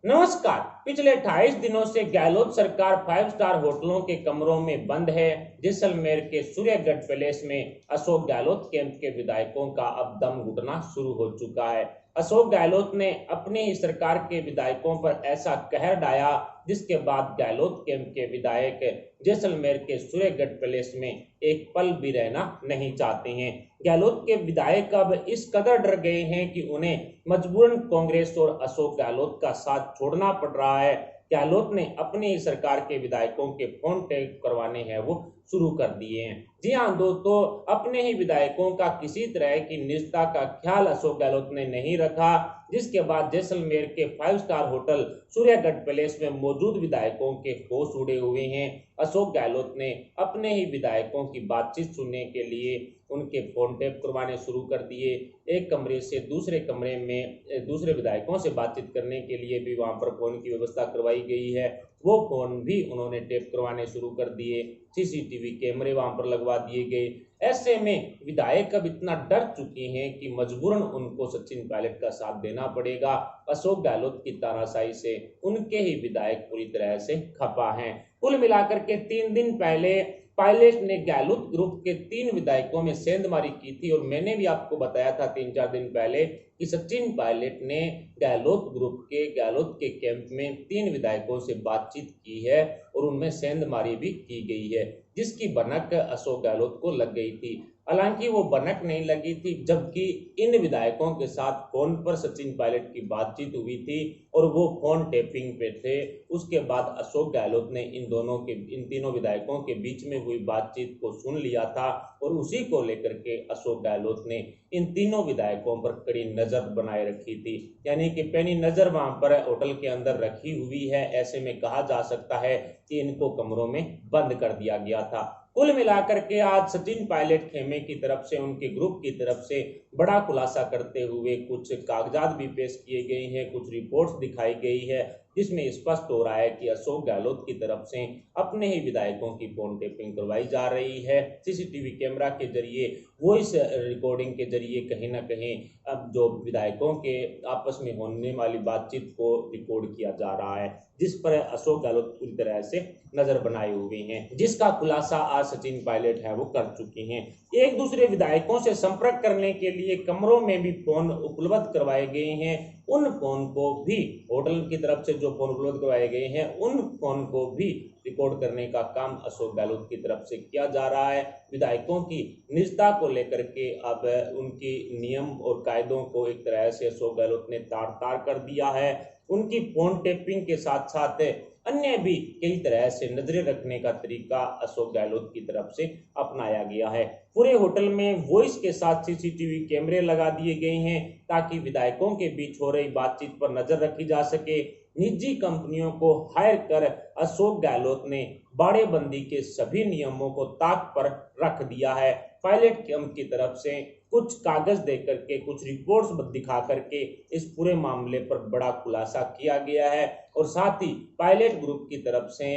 नमस्कार। पिछले 28 दिनों से गहलोत सरकार 5 स्टार होटलों के कमरों में बंद है। जैसलमेर के सूर्यगढ़ पैलेस में अशोक गहलोत कैंप के विधायकों का अब दम घुटना शुरू हो चुका है। अशोक गहलोत ने अपनी ही सरकार के विधायकों पर ऐसा कहर ढाया जिसके बाद गहलोत कैंप के विधायक जैसलमेर के सूर्यगढ़ पैलेस में एक पल भी रहना नहीं चाहते हैं। गहलोत के विधायक अब इस कदर डर गए हैं कि उन्हें मजबूरन कांग्रेस और अशोक गहलोत का साथ छोड़ना पड़ रहा है। गहलोत ने अपनी सरकार के विधायकों के फोन टैप करवाने हैं वो शुरू कर दिए हैं। जी हाँ दोस्तों, अपने ही विधायकों का किसी तरह की निजता का ख्याल अशोक गहलोत ने नहीं रखा, जिसके बाद जैसलमेर के 5 स्टार होटल सूर्यगढ़ पैलेस में मौजूद विधायकों के होश उड़े हुए हैं। अशोक गहलोत ने अपने ही विधायकों की बातचीत सुनने के लिए उनके फोन टैप करवाने शुरू कर दिए। एक कमरे से दूसरे कमरे में दूसरे विधायकों से बातचीत करने के लिए भी वहां पर फोन की व्यवस्था करवाई गई है। वो फोन भी उन्होंने टैप करवाने शुरू कर दिए। सीसीटीवी कैमरे वहां पर लगवा दिए गए। ऐसे में विधायक अब इतना डर चुके हैं कि मजबूरन उनको सचिन पायलट का साथ देना पड़ेगा। अशोक गहलोत की तानाशाही से उनके ही विधायक पूरी तरह से खफा हैं। कुल मिलाकर के 3 दिन पहले पायलट ने गहलोत ग्रुप के 3 विधायकों में सेंधमारी की थी और मैंने भी आपको बताया था 3-4 दिन पहले कि सचिन पायलट ने गहलोत ग्रुप के गहलोत के कैंप में 3 विधायकों से बातचीत की है और उनमें सेंधमारी भी की गई है, जिसकी भनक अशोक गहलोत को लग गई थी। हालांकि वो भनक नहीं लगी थी, जबकि इन विधायकों के साथ फोन पर सचिन पायलट की बातचीत हुई थी और वो फोन टैपिंग पे थे। उसके बाद अशोक गहलोत ने इन तीनों विधायकों के बीच में हुई बातचीत को सुन लिया था और उसी को लेकर के अशोक गहलोत ने इन तीनों विधायकों पर कड़ी नजर बनाए रखी थी, यानी कि पैनी नजर वहां पर होटल के अंदर रखी हुई है। ऐसे में कहा जा सकता है कि इनको कमरों में बंद कर दिया गया था। कुल मिलाकर के आज सचिन पायलट खेमे की तरफ से, उनके ग्रुप की तरफ से बड़ा खुलासा करते हुए कुछ कागजात भी पेश किए गए हैं, कुछ रिपोर्ट्स दिखाई गई है, जिसमें स्पष्ट हो रहा है कि अशोक गहलोत की तरफ से अपने ही विधायकों की फोन टेपिंग करवाई जा रही है। सीसीटीवी कैमरा के जरिए, वॉइस रिकॉर्डिंग के जरिए कहीं ना कहीं अब जो विधायकों के आपस में होने वाली बातचीत को रिकॉर्ड किया जा रहा है, जिस पर अशोक गहलोत पूरी तरह से नजर बनाए हुए हैं, जिसका खुलासा आज सचिन पायलट है वो कर चुके हैं। एक दूसरे विधायकों से संपर्क करने के लिए कमरों में भी फोन उपलब्ध करवाए गए हैं। उन फोन को भी होटल की तरफ से जो फोन उपलब्ध करवाए गए हैं, उन फोन को भी रिकॉर्ड करने का काम अशोक गहलोत की तरफ से किया जा रहा है। विधायकों की निजता को लेकर के अब उनकी नियम और कायदों को एक तरह से अशोक गहलोत ने तार तार कर दिया है। उनकी फोन टेपिंग के साथ साथ अन्य भी कई तरह से नजरें रखने का तरीका अशोक गहलोत की तरफ से अपनाया गया है। पूरे होटल में वॉइस के साथ सीसीटीवी कैमरे लगा दिए गए हैं ताकि विधायकों के बीच हो रही बातचीत पर नजर रखी जा सके। निजी कंपनियों को हायर कर अशोक गहलोत ने बाड़ेबंदी के सभी नियमों को ताक पर रख दिया है। पायलट कैंप की तरफ से कुछ कागज देकर के, कुछ रिपोर्ट्स दिखा करके इस पूरे मामले पर बड़ा खुलासा किया गया है और साथ ही पायलट ग्रुप की तरफ से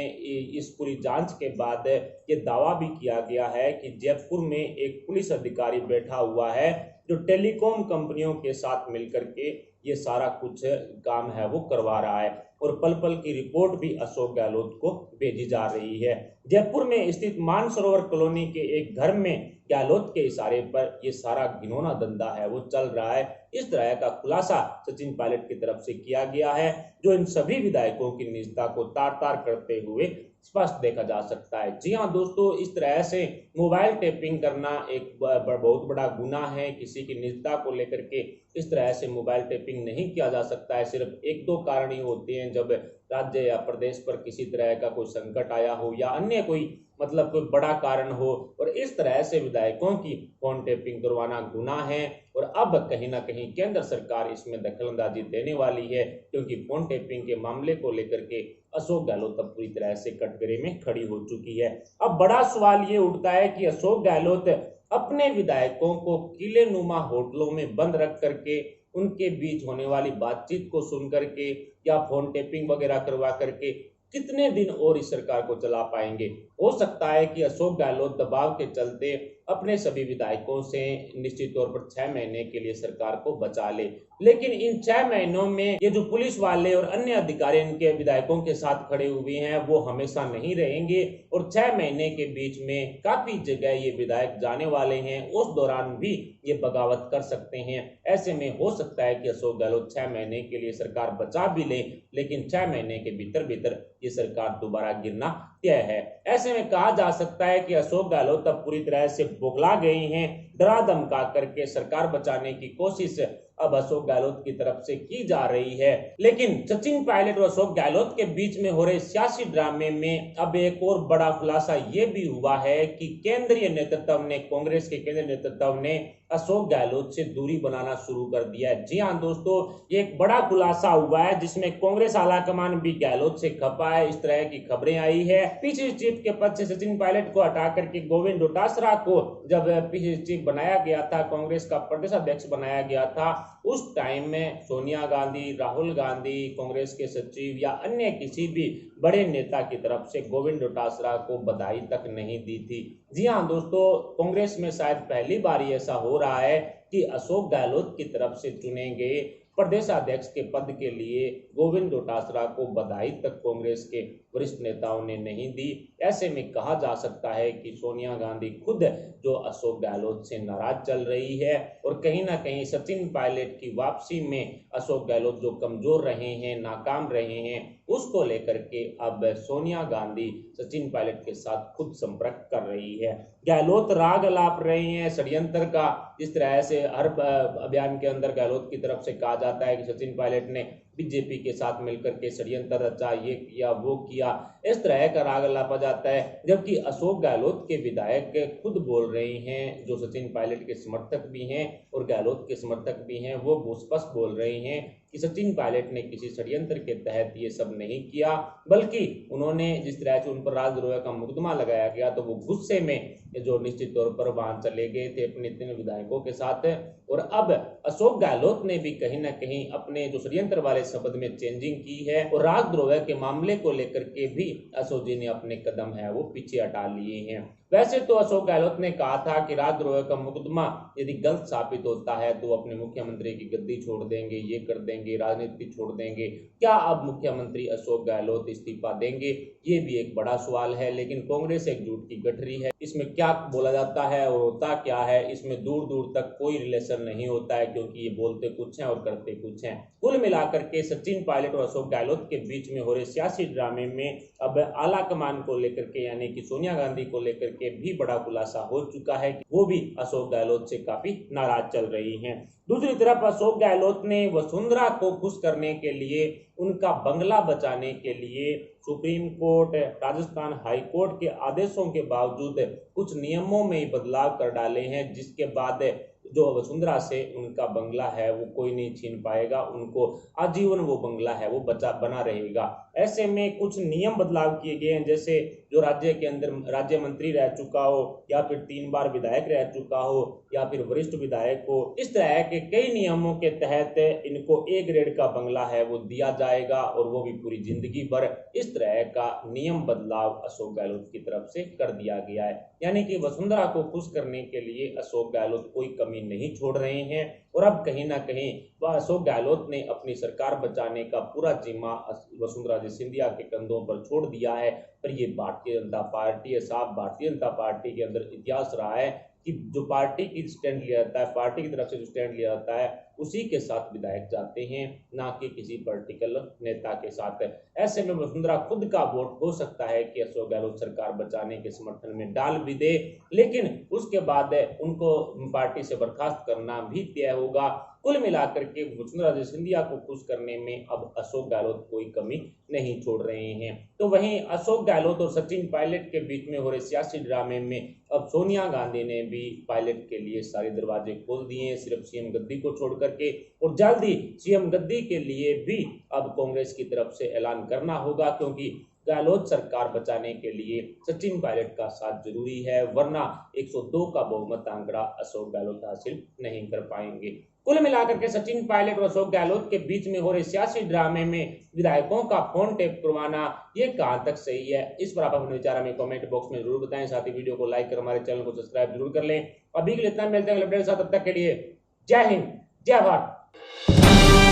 इस पूरी जांच के बाद ये दावा भी किया गया है कि जयपुर में एक पुलिस अधिकारी बैठा हुआ है जो टेलीकॉम कंपनियों के साथ मिलकर के ये सारा कुछ काम है वो करवा रहा है और पल पल की रिपोर्ट भी अशोक गहलोत को भेजी जा रही है। जयपुर में स्थित मानसरोवर कॉलोनी के एक घर में गहलोत के इशारे पर ये सारा घिनौना धंधा है वो चल रहा है। इस तरह का खुलासा सचिन पायलट की तरफ से किया गया है, जो इन सभी विधायकों की निजता को तार तार करते हुए स्पष्ट देखा जा सकता है। जी हाँ दोस्तों, इस तरह से मोबाइल टैपिंग करना एक बहुत बड़ा गुनाह है। किसी की निजता को लेकर के इस तरह से मोबाइल टैपिंग नहीं किया जा सकता है। सिर्फ 1-2 कारण ही होते हैं, जब राज्य या प्रदेश पर किसी तरह का कोई संकट आया हो या अन्य कोई कोई बड़ा कारण हो, और इस तरह से विधायकों की फोन टैपिंग करवाना गुनाह है। और अब कहीं ना कहीं केंद्र सरकार इसमें दखलंदाजी देने वाली है, क्योंकि फोन टैपिंग के मामले को लेकर के अशोक गहलोत अब पूरी तरह से कटघरे में खड़ी हो चुकी है। अब बड़ा सवाल ये उठता है कि अशोक गहलोत अपने विधायकों को किले नुमा होटलों में बंद रख करके उनके बीच होने वाली बातचीत को सुन करके या फोन टैपिंग वगैरह करवा करके कितने दिन और इस सरकार को चला पाएंगे। हो सकता है कि अशोक गहलोत दबाव के चलते अपने सभी विधायकों से निश्चित तौर पर 6 महीने के लिए सरकार को बचा ले। लेकिन इन 6 महीनों में ये जो पुलिस वाले और अन्य अधिकारी इनके विधायकों के साथ खड़े हुए हैं वो हमेशा नहीं रहेंगे और 6 महीने के बीच में काफी जगह ये विधायक जाने वाले हैं, उस दौरान भी ये बगावत कर सकते हैं। ऐसे में हो सकता है कि अशोक गहलोत 6 महीने के लिए सरकार बचा भी ले, लेकिन 6 महीने के भीतर भीतर ये सरकार दोबारा गिरना तय है। ऐसे में कहा जा सकता है कि अशोक गहलोत अब पूरी तरह से बौखला गए हैं। डरा धमका करके सरकार बचाने की कोशिश अब अशोक गहलोत की तरफ से की जा रही है। लेकिन सचिन पायलट और अशोक गहलोत के बीच में हो रहे सियासी ड्रामे में अब एक और बड़ा खुलासा ये भी हुआ है कि केंद्रीय नेतृत्व ने, कांग्रेस के केंद्रीय नेतृत्व ने अशोक गहलोत से दूरी बनाना शुरू कर दिया है। जी हाँ दोस्तों, ये एक बड़ा खुलासा हुआ है जिसमें कांग्रेस आलाकमान भी गहलोत से खपा है, इस तरह की खबरें आई है। पीसीसी चीफ के पद से सचिन पायलट को हटा करके गोविंद डोटासरा को जब पीसीसी चीफ बनाया गया था, कांग्रेस का प्रदेशाध्यक्ष बनाया गया था, उस टाइम में सोनिया गांधी, राहुल गांधी, कांग्रेस के सचिव या अन्य किसी भी बड़े नेता की तरफ से गोविंद डोटासरा को बधाई तक नहीं दी थी। जी हाँ दोस्तों, कांग्रेस में शायद पहली बार ऐसा हो रहा है कि अशोक गहलोत की तरफ से चुने गए प्रदेशाध्यक्ष के पद के लिए गोविंद डोटासरा को बधाई तक कांग्रेस के वरिष्ठ नेताओं ने नहीं दी। ऐसे में कहा जा सकता है कि सोनिया गांधी खुद जो अशोक गहलोत से नाराज चल रही है और कहीं ना कहीं सचिन पायलट की वापसी में अशोक गहलोत जो कमजोर रहे हैं, नाकाम रहे हैं, उसको लेकर के अब सोनिया गांधी सचिन पायलट के साथ खुद संपर्क कर रही है। गहलोत राग अलाप रहे हैं षड्यंत्र का, जिस तरह से हर अभियान के अंदर गहलोत की तरफ से कहा जाता है कि सचिन पायलट ने बीजेपी के साथ मिलकर के षड्यंत्र रचा, ये किया वो किया, इस तरह का राग लापा जाता है। जबकि अशोक गहलोत के विधायक खुद बोल रहे हैं, जो सचिन पायलट के समर्थक भी हैं और गहलोत के समर्थक भी हैं, वो स्पष्ट बोल रहे हैं कि सचिन पायलट ने किसी षड्यंत्र के तहत ये सब नहीं किया, बल्कि उन्होंने जिस तरह से उन पर राजद्रोह का मुकदमा लगाया गया तो वो गुस्से में जो निश्चित तौर पर वहां चले गए थे अपने 3 विधायकों के साथ। और अब अशोक गहलोत ने भी कहीं ना कहीं अपने जो षड्यंत्र वाले शब्द में चेंजिंग की है और राजद्रोह के मामले को लेकर के भी अशोक जी ने अपने कदम है वो पीछे हटा लिए हैं। वैसे तो अशोक गहलोत ने कहा था कि राजद्रोह का मुकदमा यदि गलत साबित होता है तो अपने मुख्यमंत्री की गद्दी छोड़ देंगे, ये कर देंगे, राजनीति छोड़ देंगे। क्या अब मुख्यमंत्री अशोक गहलोत इस्तीफा देंगे? ये भी एक बड़ा सवाल है। लेकिन कांग्रेस एक झूठ की गठरी है, इसमें क्या बोला जाता है और होता क्या है, इसमें दूर दूर तक कोई रिलेशन नहीं होता है, क्योंकि ये बोलते कुछ हैं और करते कुछ हैं। कुल मिलाकर के सचिन पायलट और अशोक गहलोत के बीच में हो रहे सियासी ड्रामे में अब आला कमान को लेकर के यानी कि सोनिया गांधी को लेकर के भी बड़ा खुलासा हो चुका है कि वो भी अशोक गहलोत से काफी नाराज चल रही हैं। दूसरी तरफ अशोक गहलोत ने वसुंधरा को खुश करने के लिए, उनका बंगला बचाने के लिए supreme court, Rajasthan high court के आदेशों के बावजूद कुछ नियमों में बदलाव कर डाले हैं, जिसके बाद जो वसुंधरा से उनका बंगला है वो कोई नहीं छीन पाएगा, उनको आजीवन वो बंगला है वो बना रहेगा। ऐसे में कुछ नियम बदलाव किए गए हैं, जैसे जो राज्य के अंदर राज्य मंत्री रह चुका हो या फिर 3 बार विधायक रह चुका हो या फिर वरिष्ठ विधायक हो, इस तरह के कई नियमों के तहत इनको A ग्रेड का बंगला है वो दिया जाएगा और वो भी पूरी जिंदगी भर। इस तरह का नियम बदलाव अशोक गहलोत की तरफ से कर दिया गया है, यानी कि वसुंधरा को खुश करने के लिए अशोक गहलोत कोई कमी नहीं छोड़ रहे हैं। और अब कहीं ना कहीं वह अशोक गहलोत ने अपनी सरकार बचाने का पूरा जिम्मा वसुंधरा सिंधिया के कंधों पर छोड़ दिया है। पर ये भारतीय जनता पार्टी है साहब, भारतीय जनता पार्टी के अंदर इतिहास रहा है कि जो पार्टी की स्टैंड लिया जाता है, पार्टी की तरफ से जो स्टैंड लिया जाता है उसी के साथ विधायक जाते हैं, ना कि किसी पर्टिकुलर नेता के साथ। ऐसे में वसुंधरा खुद का वोट हो सकता है कि अशोक गहलोत सरकार बचाने के समर्थन में डाल भी दे, लेकिन उसके बाद उनको पार्टी से बर्खास्त करना भी तय होगा। कुल मिलाकर के वसुंधरा सिंधिया को खुश करने में अब अशोक गहलोत कोई कमी नहीं छोड़ रहे हैं। तो वहीं अशोक गहलोत और सचिन पायलट के बीच में हो रहे सियासी ड्रामे में अब सोनिया गांधी ने भी पायलट के लिए सारे दरवाजे खोल दिए हैं, सिर्फ सीएम गद्दी को छोड़ करके। और जल्द ही सीएम गद्दी के लिए भी अब कांग्रेस की तरफ से ऐलान करना होगा, क्योंकि गहलोत सरकार बचाने के लिए सचिन पायलट का साथ जरूरी है, वरना 102 का बहुमत आंकड़ा अशोक गहलोत हासिल नहीं कर पाएंगे। कुल मिलाकर के सचिन पायलट और अशोक गहलोत के बीच में हो रहे सियासी ड्रामे में विधायकों का फोन टेप करवाना ये कहां तक सही है, इस पर आप अपने विचार हमें कमेंट बॉक्स में जरूर बताएं। साथ ही वीडियो को लाइक कर हमारे चैनल को सब्सक्राइब जरूर कर लें। अभी के लिए इतना, मिलते हैं अगले अपडेट के साथ, तब तक के लिए जय हिंद, जय भारत।